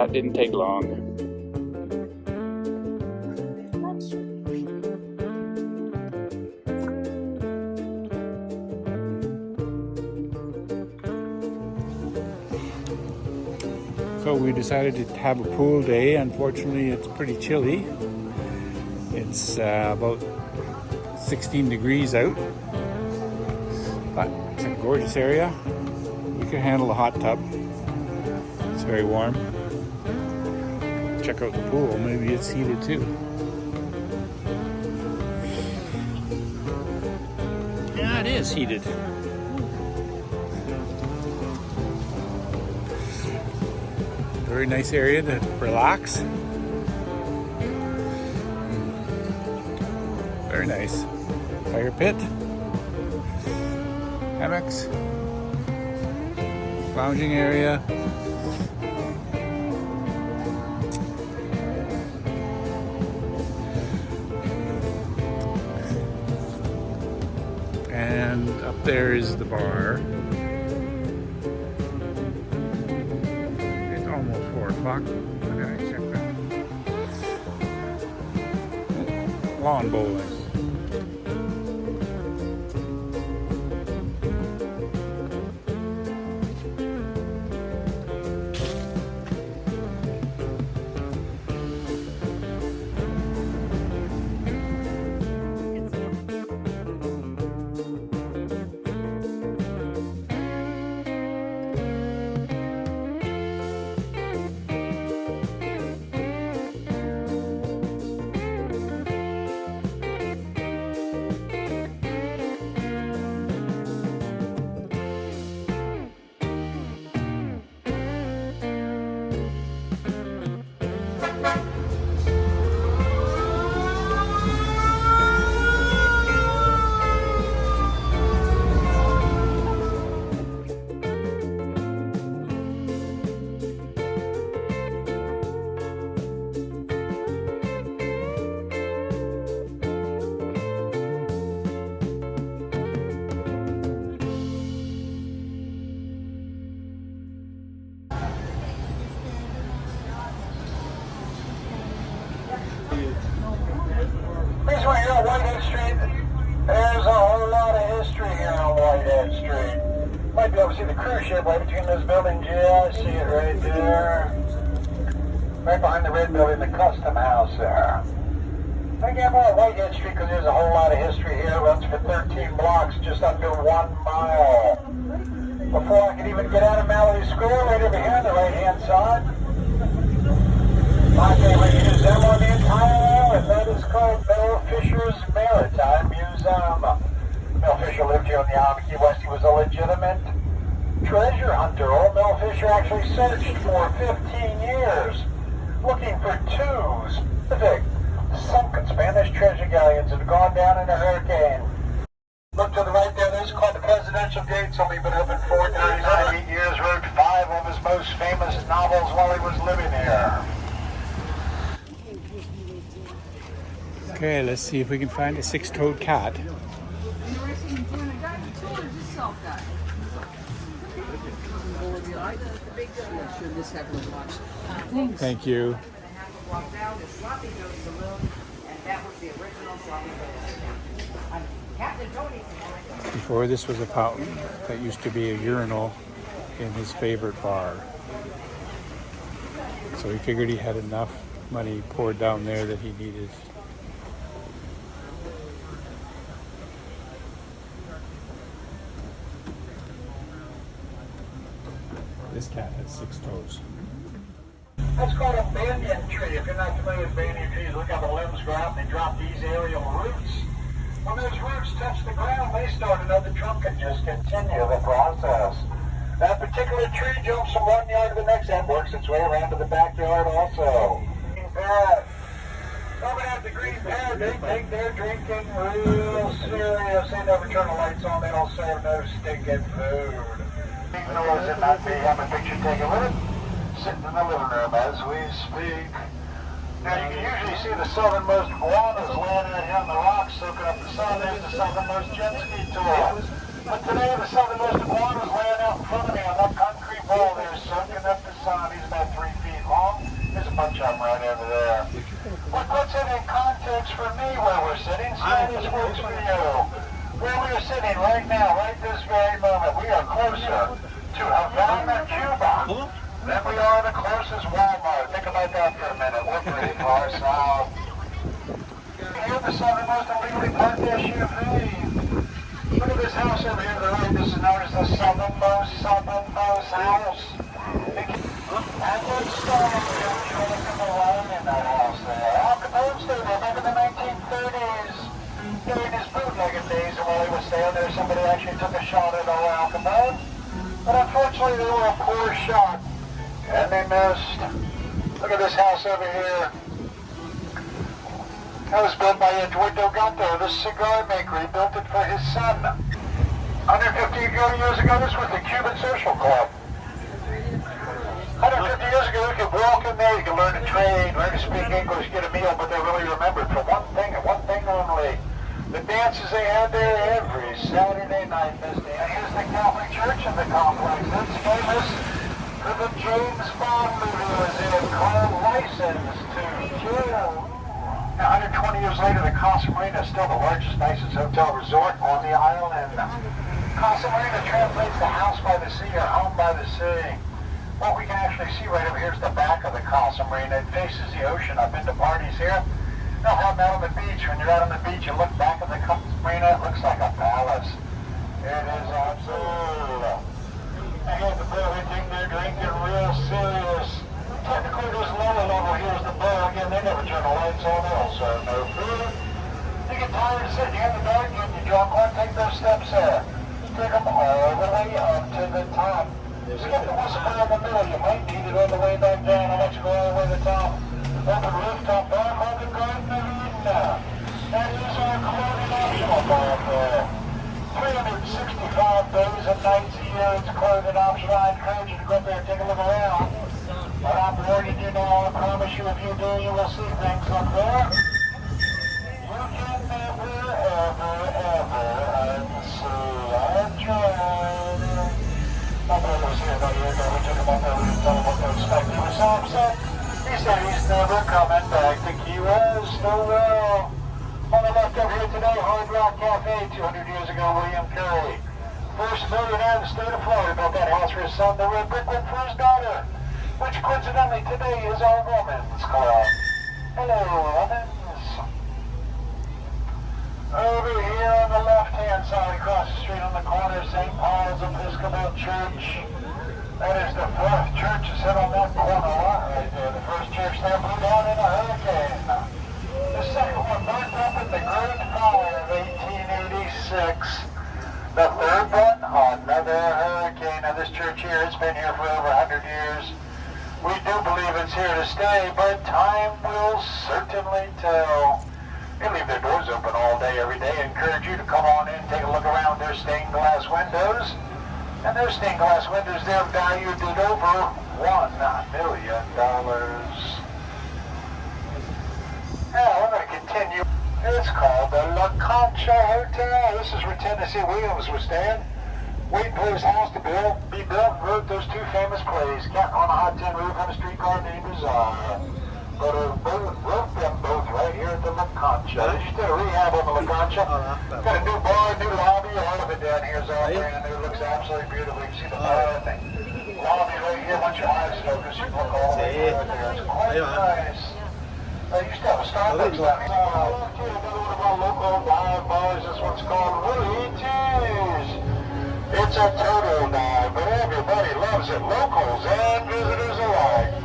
it didn't take long. So we decided to have a pool day. Unfortunately, it's pretty chilly. It's about 16 degrees out, but it's a gorgeous area. We could handle a hot tub. It's very warm. Check out the pool. Maybe it's heated too. Yeah, it is heated. Very nice area to relax. Very nice. Fire pit, hammocks, lounging area. And up there is the bar. It's almost 4 o'clock. Okay, check that. Lawn bowling. This way here on Whitehead Street, there's a whole lot of history here on Whitehead Street. Might be able to see the cruise ship right between those buildings. Yeah, I see it right there. Right behind the red building, the custom house there. I get more on Whitehead Street because there's a whole lot of history here. It runs for 13 blocks, just under 1 mile. Before I could even get out of Mallory Square, right over here on the right-hand side. My favorite museum on the entire island, that is called Bill Fisher's Maritime Museum. Bill Fisher lived here on the island of Key West. He was a legitimate treasure hunter. Old Bill Fisher actually searched for 15 years, looking for 2 specific sunken Spanish treasure galleons that had gone down in a hurricane. Look to the right there, this is called the Presidential Gates. Only been open 439 years, wrote 5 of his most famous novels while he was living here. Okay, let's see if we can find a 6-toed cat. Thank you. Before this was a fountain that used to be a urinal in his favorite bar. So he figured he had enough money poured down there that he needed. This cat has 6 toes. That's called a banyan tree. If you're not familiar with banyan trees, look how the limbs grow out and they drop these aerial roots. When those roots touch the ground, they start another trunk and just continue the process. That particular tree jumps from one yard to the next and works its way around to the backyard also. Over at the Green Parrot, they take their drinking real serious. They never turn the lights on. They don't serve no stinking food. Nor is it not me. Have a picture taken with it. Sitting in the living room as we speak. Now you can usually see the southernmost iguanas laying out here on the rocks soaking up the sun. There's the southernmost jet ski tour. But today the southernmost iguanas laying out in front of me on that concrete wall there soaking up the sun. He's about 3 feet long. bunch of them right over there. What puts it in context for me where we're sitting, Spanish works for you. Where we are sitting right now, right this very moment, we are closer to Havana, Cuba, than we are the closest Walmart. Think about that for a minute. We're pretty far south. Here's the Southern Most illegally parked SUV. Look at this house over here to the right. This is known as the Southern Most house. And let's start showing them the line in that house there. Al Capone stayed there back in the 1930s. During his bootlegging days, and while he was staying there, somebody actually took a shot at old Al Capone. But unfortunately, they were a poor shot, and they missed. Look at this house over here. That was built by Eduardo Gatto, the cigar maker. He built it for his son. 150 years ago, this was the Cuban Social Club. 150 years ago, you could walk in there, you could learn to trade, learn to speak English, get a meal, but they really remembered for one thing and one thing only. The dances they had there every Saturday night. Here's the Catholic Church in the complex. It's famous for the James Bond movie was in called License to Kill. Now, 120 years later, the Casa Marina is still the largest, nicest hotel resort on the island. Casa Marina translates the house by the sea or home by the sea. What we can actually see right over here is the back of the Casa Marina. It faces the ocean. I've been to parties here. They'll have them out on the beach. When you're out on the beach, you look back at the Casa Marina, it looks like a palace. It is absolute. They have the bar, they think they're drinking real serious. Technically, this lower level here is the bar. Again, they never turn the lights on. They don't serve no food. You get tired of sitting here in the dark, getting your drunk on, take those steps there. Take them all the way up to the top. Skip the whistle bar in the middle. You might need it on the way back down. I'll let you go all the way to the top. Open rooftop bar called the Garden of Eden. That is our clothing optional bar there. 365 days and nights a year. It's clothing optional. I encourage you to go up there and take a look around. But I'm warning you now. I promise you, if you do, you will see things up there. You can never, ever unsee our journey. My brother was here about a year ago. We took him up there. We didn't tell him what to expect. He was so upset. He said he's never coming back to Key West. Oh well. On the left over here today, Hard Rock Cafe. 200 years ago, William Curry, first millionaire in the state of Florida, built that house for his son, the red brick one for his daughter, which coincidentally today is our women's club. Hello, women's. Over here on the left-hand side, across the street on the corner, St. Paul's Episcopal Church. That is the fourth church to sit on that corner lot right there. The first church there blew down in a hurricane. The second one burnt up in the Great Fire of 1886. The third one, another hurricane. Now this church here, it's been here for over 100 years. We do believe it's here to stay, but time will certainly tell. They leave their doors open all day, every day. I encourage you to come on in, take a look around their stained glass windows. And those stained glass windows, they're valued at over $1 million. Now, we're going to continue. It's called the La Concha Hotel. This is where Tennessee Williams was staying, waiting for his house to be built, and wrote those two famous plays, Cat on a Hot Tin Roof and a Streetcar Named Desire. But wrote them both right here at the La Concha. They just did a rehab on the La Concha. Got a new bar, new lobby, all of it down here is all brand new. It looks absolutely beautiful. You can see the bar thing. Lobby right here, once your eyes focus, you look all the way through there. It's quite nice. You used to have a Starbucks down here. Another one of our local dive bars. This one's called Willie T's. It's a total dive, but everybody loves it. Locals and visitors alike.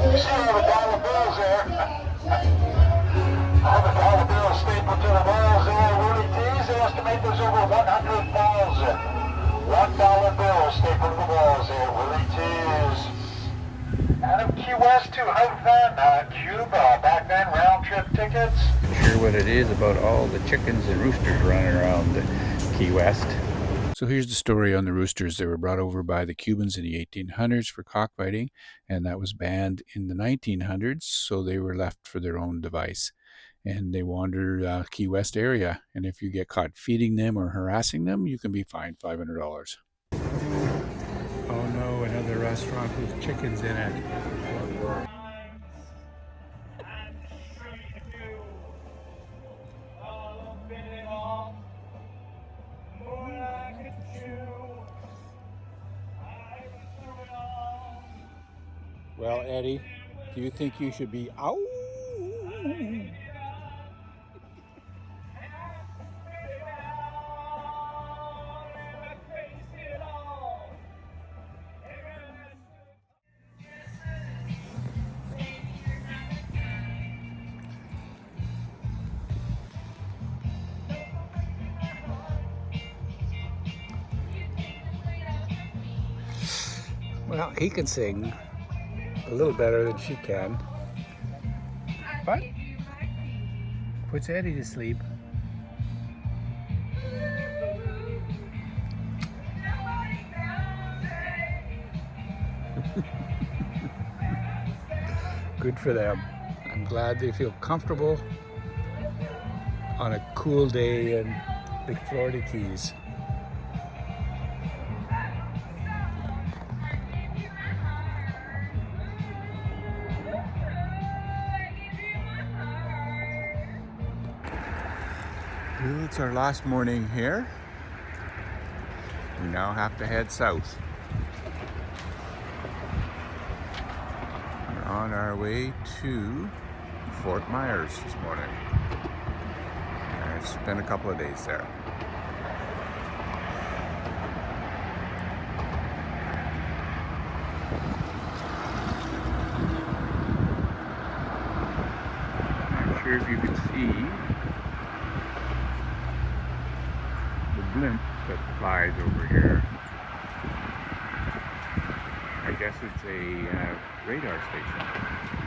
You see all the dollar bills there? All the dollar bills stapled to the walls there. Willie T's, they estimate there's over 100,000. $1 bills stapled to the walls there. Willie T's. Out of Key West to Havana, Cuba. Back then, round trip tickets. Sure what it is about all the chickens and roosters running around Key West. So here's the story on the roosters. They were brought over by the Cubans in the 1800s for cockfighting, and that was banned in the 1900s, so they were left for their own device. and they wander Key West area. And if you get caught feeding them or harassing them, you can be fined $500. Oh no, another restaurant with chickens in it. Well, Eddie, do you think you should be out? Well, he can sing a little better than she can, but puts Eddie to sleep. Good for them. I'm glad they feel comfortable on a cool day in the Florida Keys. Well, it's our last morning here. We now have to head south. We're on our way to Fort Myers this morning. And it's been a couple of days there. Not sure if you can see blimp that flies over here. I guess it's a radar station.